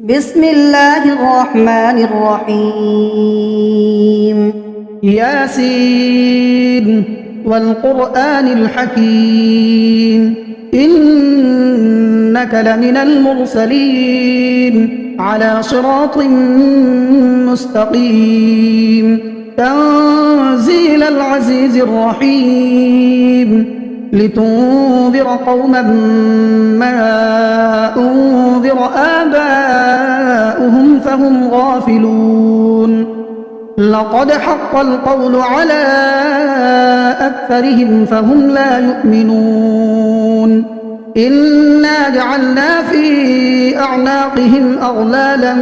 بسم الله الرحمن الرحيم ياسين والقرآن الحكيم إنك لمن المرسلين على صراط مستقيم تنزيل العزيز الرحيم لتنذر قوما ما أنذر آباؤهم فهم غافلون لقد حق القول على أكثرهم فهم لا يؤمنون إنا جعلنا في أعناقهم أغلالا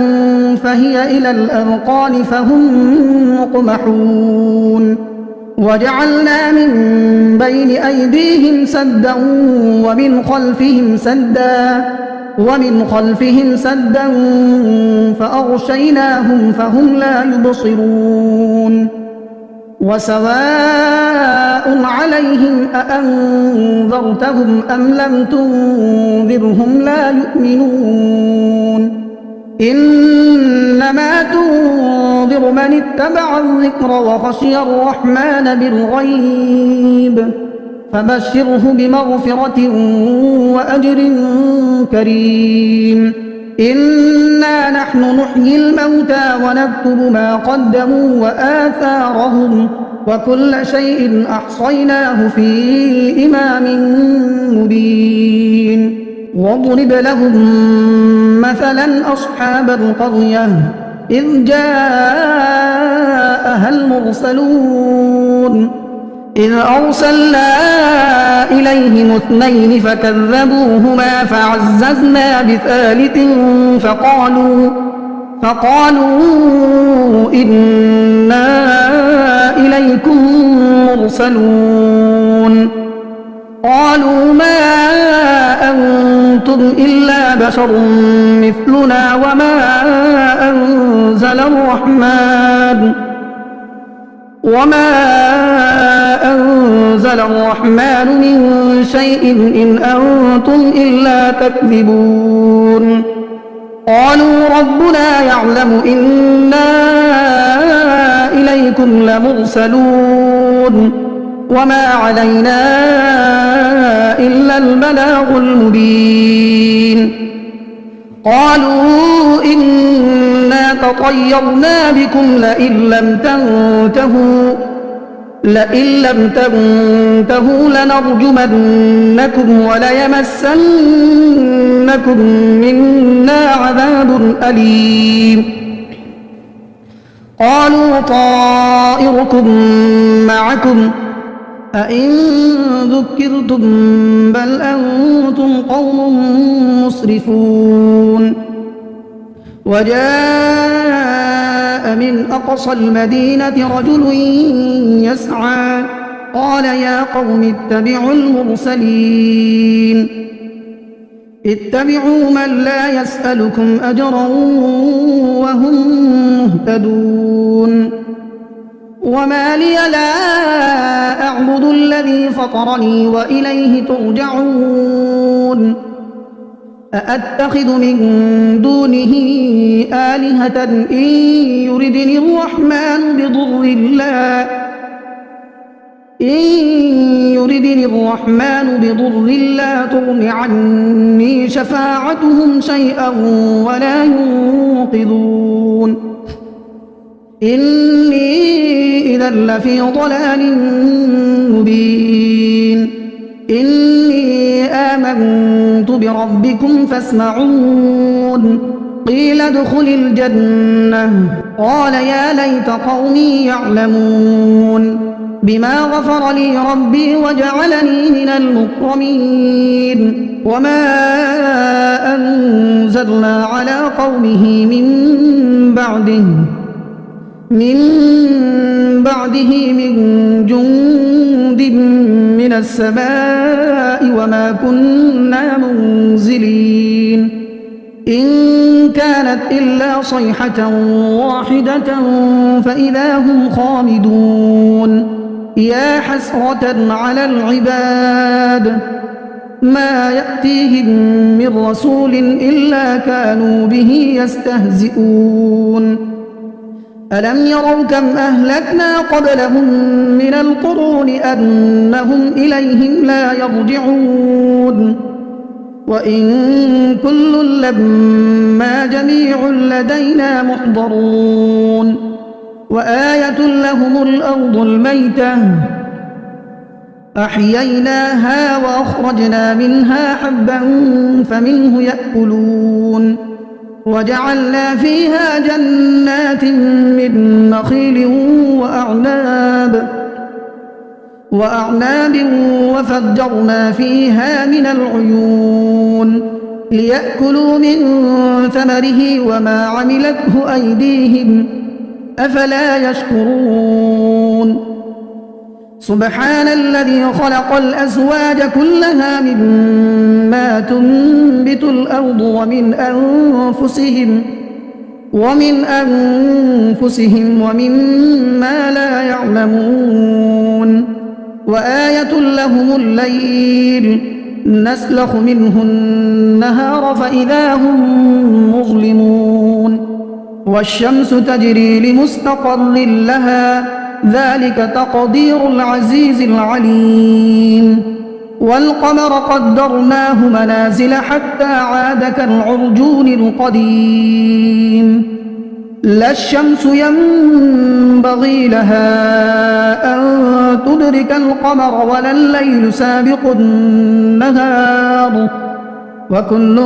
فهي إلى الأذقان فهم مقمحون وجعلنا من بين أيديهم سدا ومن خلفهم سدا فأغشيناهم فهم لا يبصرون وسواء عليهم أأنذرتهم أم لم تنذرهم لا يؤمنون إنما تنذر من اتبع الذكر وخشي الرحمن بالغيب فبشره بمغفرة وأجر كريم إنا نحن نحيي الموتى ونكتب ما قدموا وآثارهم وكل شيء أحصيناه في إمام مبين واضرب لهم مثلا أصحاب القرية إذ جاءها المرسلون إذ أرسلنا إليهم اثنين فكذبوهما فعززنا بثالث فقالوا إنا إليكم مرسلون قالوا ما أنتم إلا بشر مثلنا وما أنزل الرحمن من شيء إن أنتم إلا تكذبون قالوا ربنا يعلم إنا إليكم لمرسلون وما علينا إلا البلاغ المبين قالوا إنا تطيرنا بكم لئن لم تنتهوا لنرجمنكم وليمسنكم منا عذاب أليم قالوا طائركم معكم أئن ذكرتم بل أنتم قوم مسرفون وجاء من أقصى المدينة رجل يسعى قال يا قوم اتبعوا المرسلين اتبعوا من لا يسألكم أجرا وهم مهتدون وما لي لا أعبد الذي فطرني وإليه ترجعون أأتخذ من دونه آلهة إن يردني الرحمن بضر لا تغن عني شفاعتهم شيئا ولا ينقذون إني إذا لفي ضلال مبين إني آمنت بربكم فاسمعون قيل ادخل الجنة قال يا ليت قومي يعلمون بما غفر لي ربي وجعلني من المكرمين وما أنزلنا على قومه من بعده من جند من السماء وما كنا منزلين إن كانت إلا صيحة واحدة فإذا هم خامدون يا حسرة على العباد ما يأتيهم من رسول إلا كانوا به يستهزئون ألم يروا كم أهلكنا قبلهم من القرون أنهم إليهم لا يرجعون وإن كل لما جميع لدينا محضرون وآية لهم الأرض الميتة أحييناها وأخرجنا منها حبا فمنه يأكلون وجعلنا فيها جنات من نخيل وأعناب وفجرنا فيها من العيون ليأكلوا من ثمره وما عملته أيديهم أفلا يشكرون سبحان الذي خلق الأزواج كلها مما تنبت الأرض ومن أنفسهم ومما لا يعلمون وآية لهم الليل نسلخ منه النهار فإذا هم مظلمون والشمس تجري لمستقر لها ذلك تقدير العزيز العليم والقمر قدرناه منازل حتى عاد كالعرجون القديم لا الشمس ينبغي لها أن تدرك القمر ولا الليل سابق النهار وكل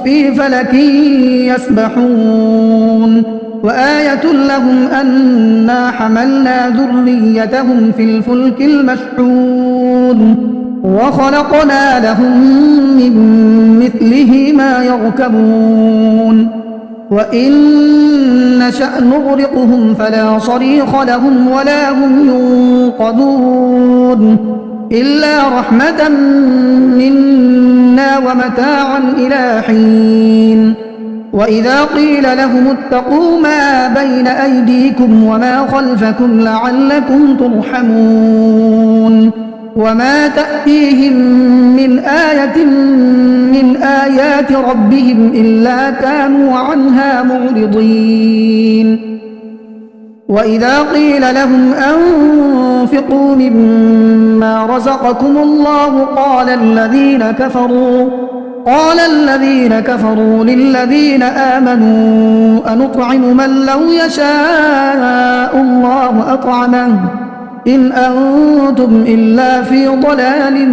في فلك يسبحون وآية لهم أنا حملنا ذريتهم في الفلك المشحون وخلقنا لهم من مثله ما يركبون وإن نشأ نغرقهم فلا صريخ لهم ولا هم ينقذون إلا رحمة منا ومتاعا إلى حين وإذا قيل لهم اتقوا ما بين أيديكم وما خلفكم لعلكم ترحمون وما تأتيهم من آية من آيات ربهم إلا كانوا عنها معرضين وإذا قيل لهم أنفقوا مما رزقكم الله قال الذين كفروا للذين آمنوا أنطعم من لو يشاء الله أطعمه إن أنتم إلا في ضلال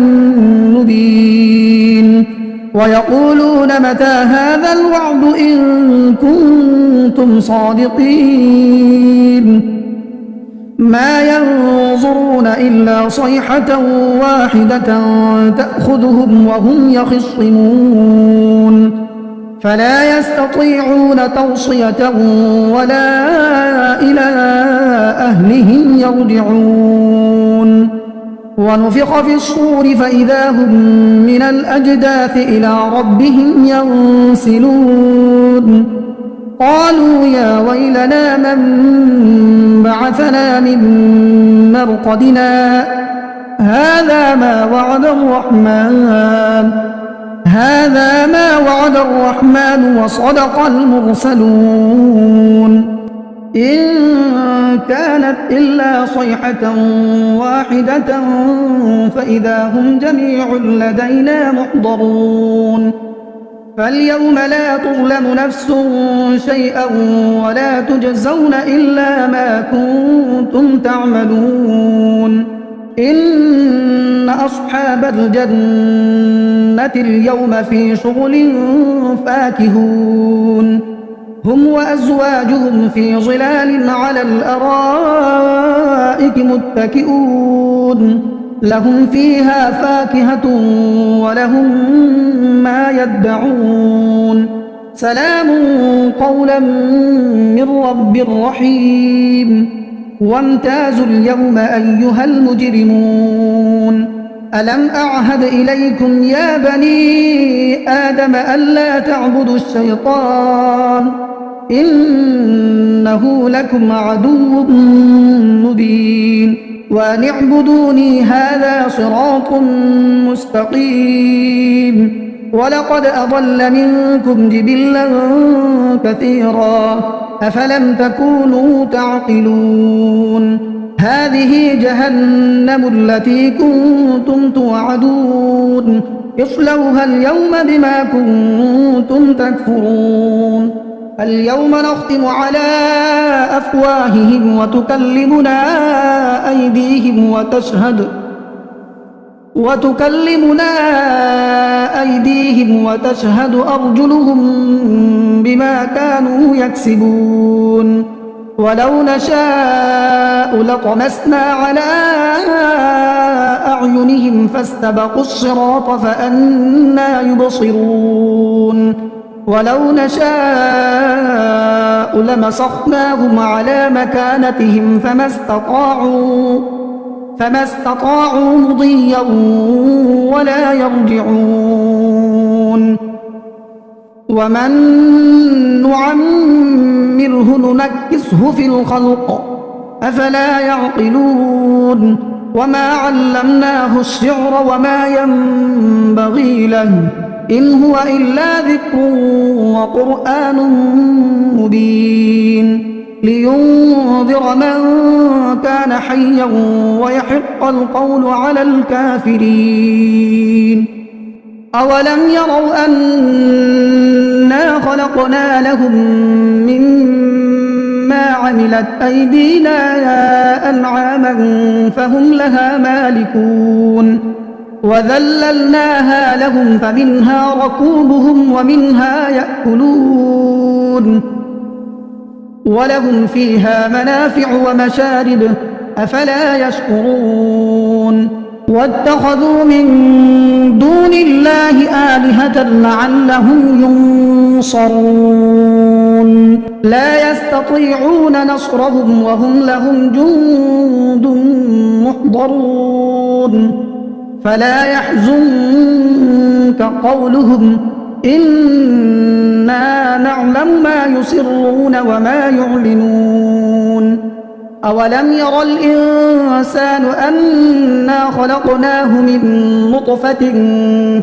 مبين ويقولون متى هذا الوعد إن كنتم صادقين ما ينظرون إلا صيحة واحدة تأخذهم وهم يخصمون فلا يستطيعون توصية ولا إلى أهلهم يرجعون ونفخ في الصور فإذا هم من الأجداث إلى ربهم ينسلون قالوا يا ويلنا من بعثنا من مرقدنا هذا ما وعد الرحمن وصدق المرسلون إن كانت إلا صيحة واحدة فإذا هم جميع لدينا محضرون فاليوم لا تظلم نفس شيئا ولا تجزون إلا ما كنتم تعملون إن أصحاب الجنة اليوم في شغل فاكهون هم وأزواجهم في ظلال على الأرائك متكئون لهم فيها فاكهة ولهم ما يدعون سلام قولا من رب رحيم وامتازوا اليوم أيها المجرمون ألم أعهد إليكم يا بني آدم ألا تعبدوا الشيطان إنه لكم عدو مبين وأن اعبدوني هذا صراط مستقيم ولقد أضل منكم جبلا كثيرا أفلم تكونوا تعقلون هذه جهنم التي كنتم توعدون اصلوها اليوم بما كنتم تكفرون اليوم نختم على أفواههم وتكلمنا أيديهم وتشهد أرجلهم بما كانوا يكسبون ولو نشاء لطمسنا على أعينهم فاستبقوا الصراط فأنى يبصرون ولو نشاء لمسخناهم على مكانتهم فما استطاعوا مضيا ولا يرجعون ومن نعمره ننكسه في الخلق أفلا يعقلون وما علمناه الشعر وما ينبغي له إن هو إلا ذكر وقرآن مبين لينذر من كان حيا ويحق القول على الكافرين أولم يروا أنا خلقنا لهم مما عملت أيدينا أنعاما فهم لها مالكون وذللناها لهم فمنها ركوبهم ومنها يأكلون ولهم فيها منافع ومشارب أفلا يشكرون واتخذوا من دون الله آلهة لعلهم ينصرون لا يستطيعون نصرهم وهم لهم جند محضرون فلا يحزنك قولهم إنا نعلم ما يسرون وما يعلنون أولم ير الإنسان أنا خلقناه من نطفة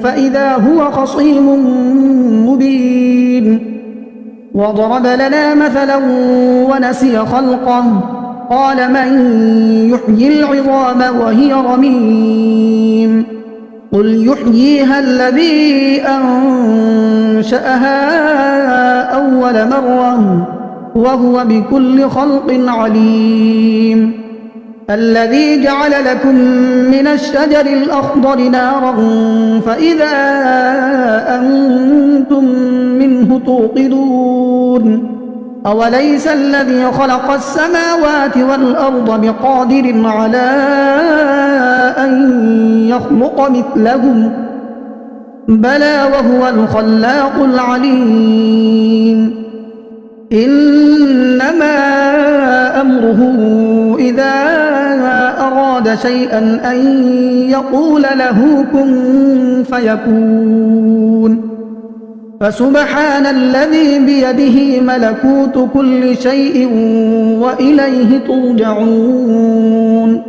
فإذا هو خصيم مبين وضرب لنا مثلا ونسي خلقه قال من يحيي العظام وهي رميم قل يحييها الذي أنشأها أول مرة وهو بكل خلق عليم الذي جعل لكم من الشجر الأخضر نارا فإذا أنتم منه توقدون أوليس الذي خلق السماوات والأرض بقادر على أن يخلق مثلهم بلى وهو الخلاق العليم إنما أمره إذا أراد شيئا أن يقول له كن فيكون فسبحان الذي بيده ملكوت كل شيء وإليه ترجعون